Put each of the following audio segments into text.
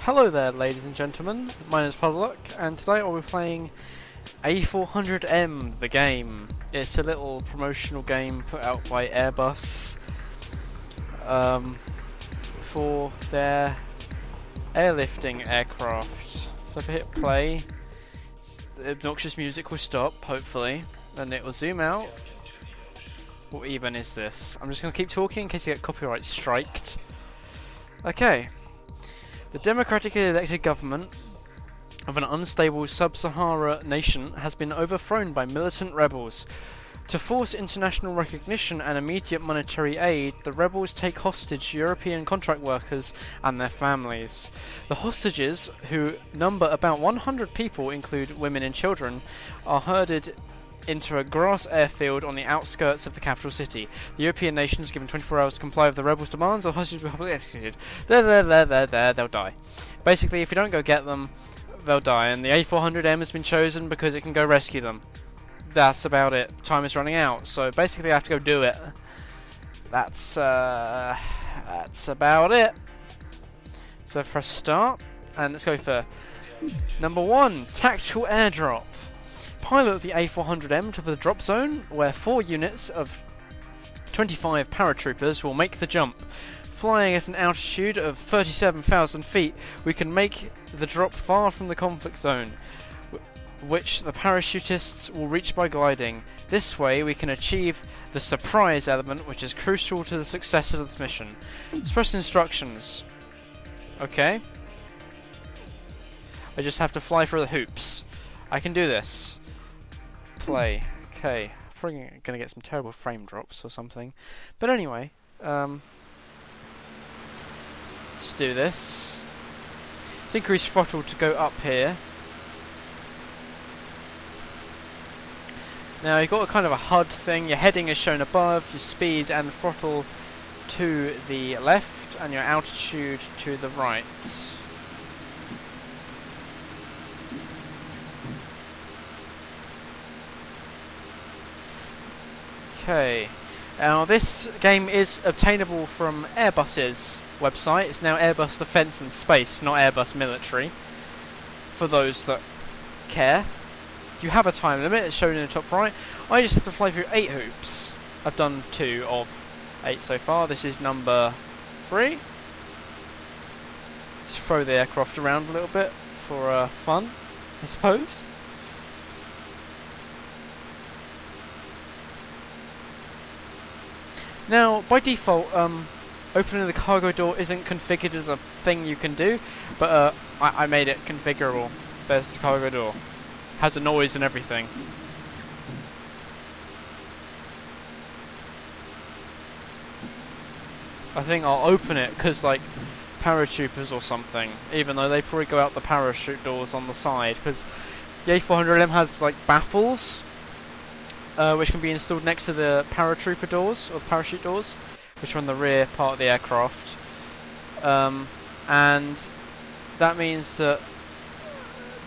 Hello there, ladies and gentlemen. My name is Puddleduck, and today I'll be playing A400M, the game. It's a little promotional game put out by Airbus for their airlifting aircraft. So if I hit play, the obnoxious music will stop, hopefully, and it will zoom out. What even is this? I'm just going to keep talking in case I get copyright striked. Okay. The democratically elected government of an unstable sub-Sahara nation has been overthrown by militant rebels. To force international recognition and immediate monetary aid, the rebels take hostage European contract workers and their families. The hostages, who number about 100 people, include women and children, are herded into a grass airfield on the outskirts of the capital city. The European nations given 24 hours to comply with the rebels' demands, or hostages will be publicly executed. They'll die. Basically, if you don't go get them, they'll die, and the A400M has been chosen because it can go rescue them. That's about it. Time is running out, so basically I have to go do it. That's about it. So press start, and let's go for number 1, tactical airdrop. Pilot the A400M to the drop zone, where 4 units of 25 paratroopers will make the jump. Flying at an altitude of 37,000 feet, we can make the drop far from the conflict zone, which the parachutists will reach by gliding. This way we can achieve the surprise element, which is crucial to the success of this mission. Express instructions. Okay. I just have to fly through the hoops. I can do this. Play. Okay. Probably gonna get some terrible frame drops or something. But anyway, let's do this. Let's increase throttle to go up here. Now you've got a kind of a HUD thing. Your heading is shown above, your speed and throttle to the left, and your altitude to the right. Okay, now this game is obtainable from Airbus's website. It's now Airbus Defence and Space, not Airbus Military, for those that care. You have a time limit, it's shown in the top right. I just have to fly through 8 hoops. I've done 2 of 8 so far. This is number 3. Just throw the aircraft around a little bit for fun, I suppose. Now, by default, opening the cargo door isn't configured as a thing you can do, but I made it configurable. There's the cargo door. Has a noise and everything. I think I'll open it because, like, paratroopers or something, even though they probably go out the parachute doors on the side, because the A400M has, like, baffles, which can be installed next to the paratrooper doors, or the parachute doors, which are on the rear part of the aircraft. And that means that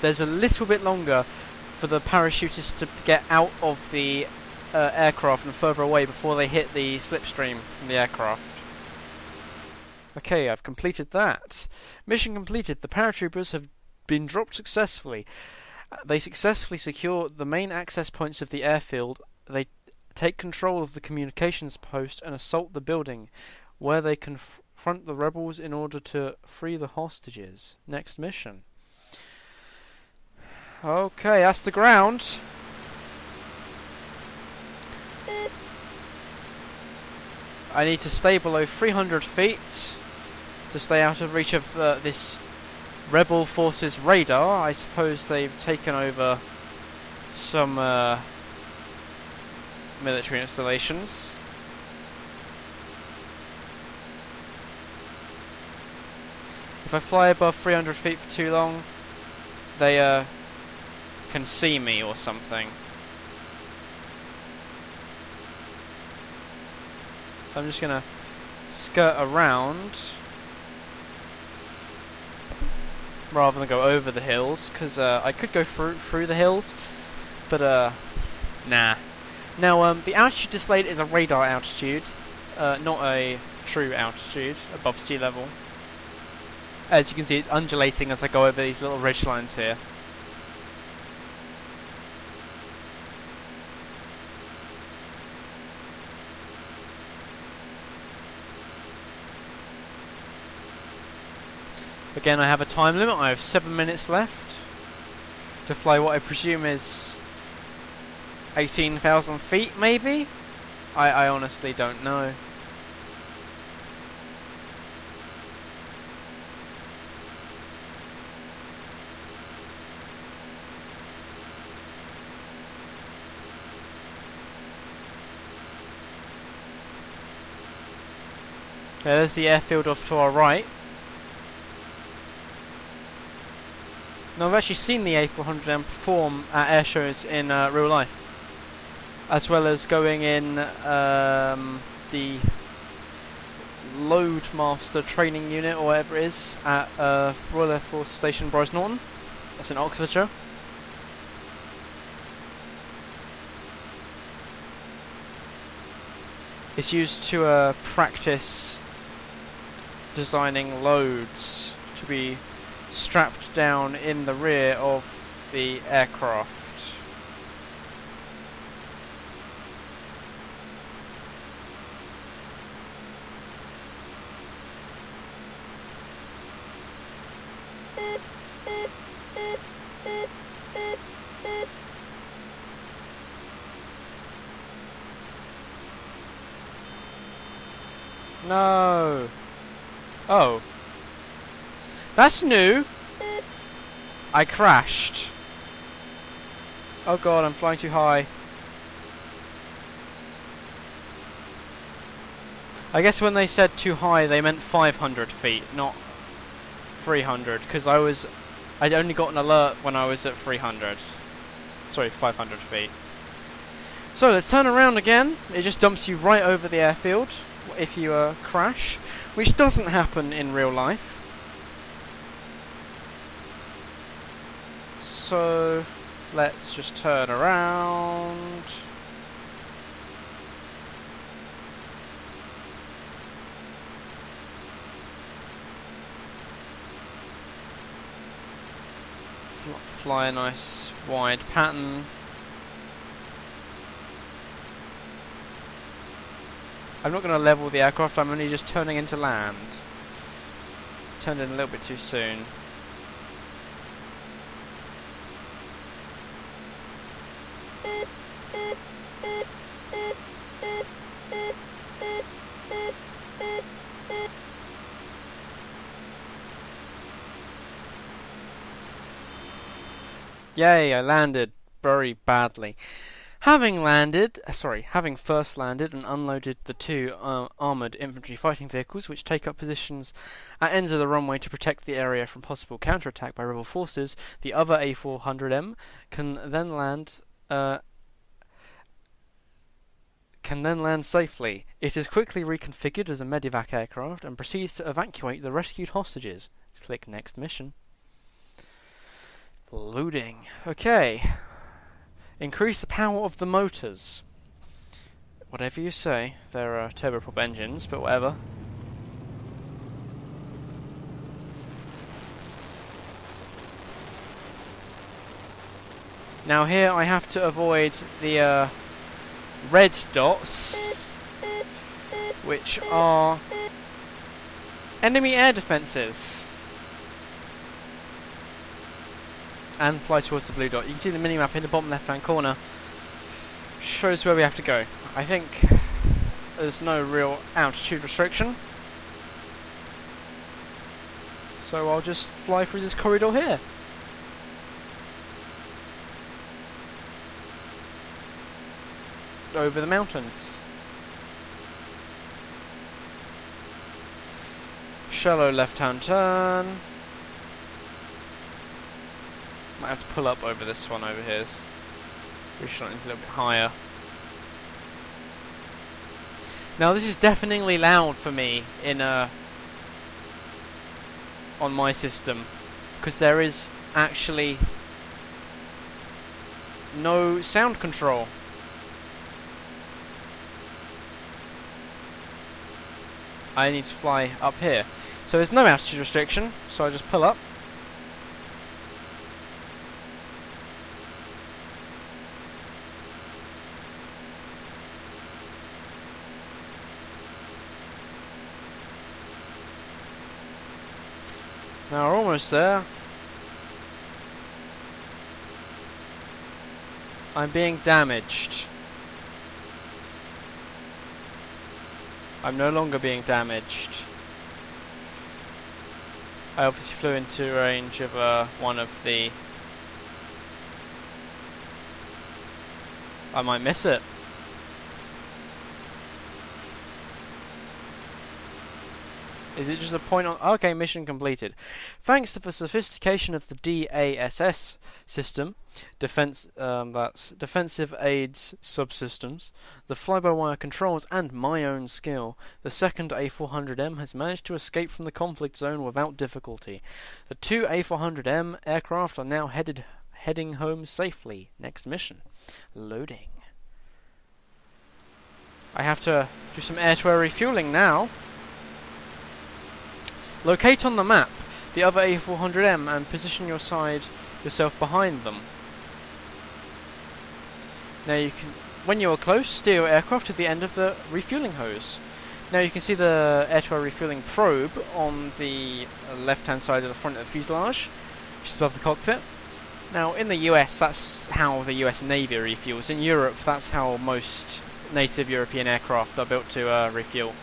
there's a little bit longer for the parachutists to get out of the aircraft and further away before they hit the slipstream from the aircraft. Okay, I've completed that. Mission completed. The paratroopers have been dropped successfully. They successfully secure the main access points of the airfield. They take control of the communications post and assault the building, where they confront the rebels in order to free the hostages. Next mission. Okay, that's the ground. I need to stay below 300 feet to stay out of reach of this Rebel Forces radar. I suppose they've taken over some military installations. If I fly above 300 feet for too long, they can see me or something. So I'm just gonna skirt around rather than go over the hills, because I could go through the hills, but nah. Now the altitude displayed is a radar altitude, not a true altitude above sea level. As you can see, it's undulating as I go over these little ridge lines here. Again, I have a time limit. I have 7 minutes left to fly what I presume is 18,000 feet, maybe? I honestly don't know. There's the airfield off to our right. Now, I've actually seen the A400M perform at air shows in real life, as well as going in the Loadmaster training unit, or whatever it is, at Royal Air Force Station Bryce Norton. That's in Oxfordshire. It's used to practice designing loads to be strapped down in the rear of the aircraft. No. Oh. That's new. I crashed. Oh god, I'm flying too high. I guess when they said too high, they meant 500 feet, not 300, because I'd only got an alert when I was at 300. Sorry, 500 feet. So let's turn around again. It just dumps you right over the airfield if you crash, which doesn't happen in real life. So let's just turn around. Fly a nice wide pattern. I'm not going to level the aircraft, I'm only just turning into land. Turned in a little bit too soon. Yay, I landed very badly. Having first landed and unloaded the two armoured infantry fighting vehicles which take up positions at ends of the runway to protect the area from possible counterattack by rebel forces, the other A400M can then land safely. It is quickly reconfigured as a medevac aircraft and proceeds to evacuate the rescued hostages. Click next mission. Loading. Okay. Increase the power of the motors. Whatever you say. They're turboprop engines, but whatever. Now here I have to avoid the red dots, which are enemy air defences. And fly towards the blue dot. You can see the minimap in the bottom left hand corner. Shows where we have to go. I think there's no real altitude restriction. So I'll just fly through this corridor here. Over the mountains. Shallow left hand turn. Might have to pull up over this one over here. Ridge line is a little bit higher. Now this is deafeningly loud for me in on my system, because there is actually no sound control. I need to fly up here. So there's no altitude restriction, so I just pull up. Now we're almost there. I'm being damaged. I'm no longer being damaged. I obviously flew into range of one of the... I might miss it. Is it just a point on... Okay, mission completed. Thanks to the sophistication of the DASS system, that's Defensive Aids Subsystems, the fly-by-wire controls and my own skill, the second A400M has managed to escape from the conflict zone without difficulty. The two A400M aircraft are now heading home safely. Next mission. Loading. I have to do some air-to-air refueling now. Locate on the map the other A400M and position yourself behind them. Now you can, when you are close, steer your aircraft to the end of the refueling hose. Now you can see the air-to-air refueling probe on the left-hand side of the front of the fuselage, just above the cockpit. Now in the US, that's how the US Navy refuels. In Europe, that's how most native European aircraft are built to refuel.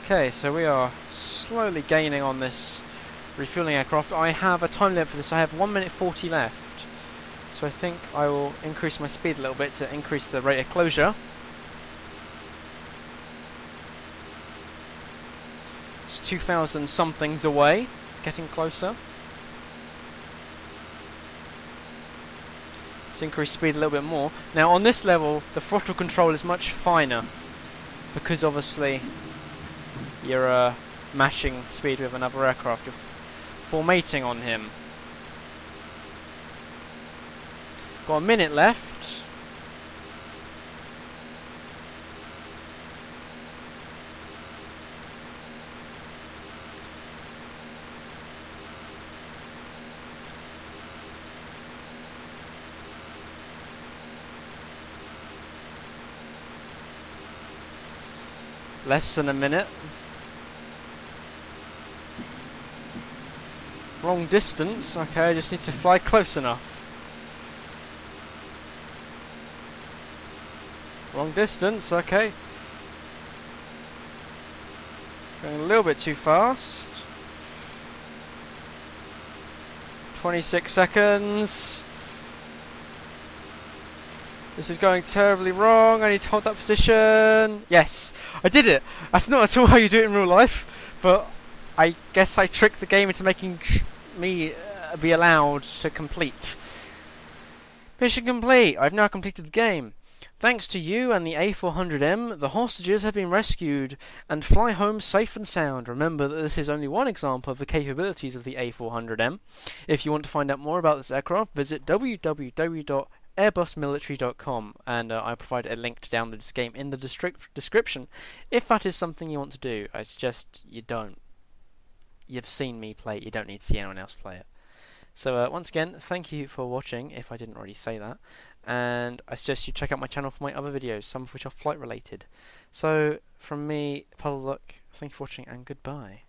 Okay, so we are slowly gaining on this refueling aircraft. I have a time limit for this. I have 1 minute 40 left. So I think I will increase my speed a little bit to increase the rate of closure. It's 2,000 somethings away, getting closer. Let's increase speed a little bit more. Now on this level, the throttle control is much finer, because obviously you're matching speed with another aircraft. You're formating on him. Got a minute left. Less than a minute. Wrong distance. Okay, I just need to fly close enough. Wrong distance. Okay. Going a little bit too fast. 26 seconds. This is going terribly wrong. I need to hold that position. Yes, I did it. That's not at all how you do it in real life, but I guess I tricked the game into making me be allowed to complete. Mission complete. I've now completed the game. Thanks to you and the A400M, the hostages have been rescued and fly home safe and sound. Remember that this is only one example of the capabilities of the A400M. If you want to find out more about this aircraft, visit www.airbusmilitary.com, and I provide a link to download this game in the description if that is something you want to do. I suggest you don't. You've seen me play it, you don't need to see anyone else play it. So once again, thank you for watching, if I didn't already say that, and I suggest you check out my channel for my other videos, some of which are flight related. So from me, Puddleduck, thank you for watching and goodbye.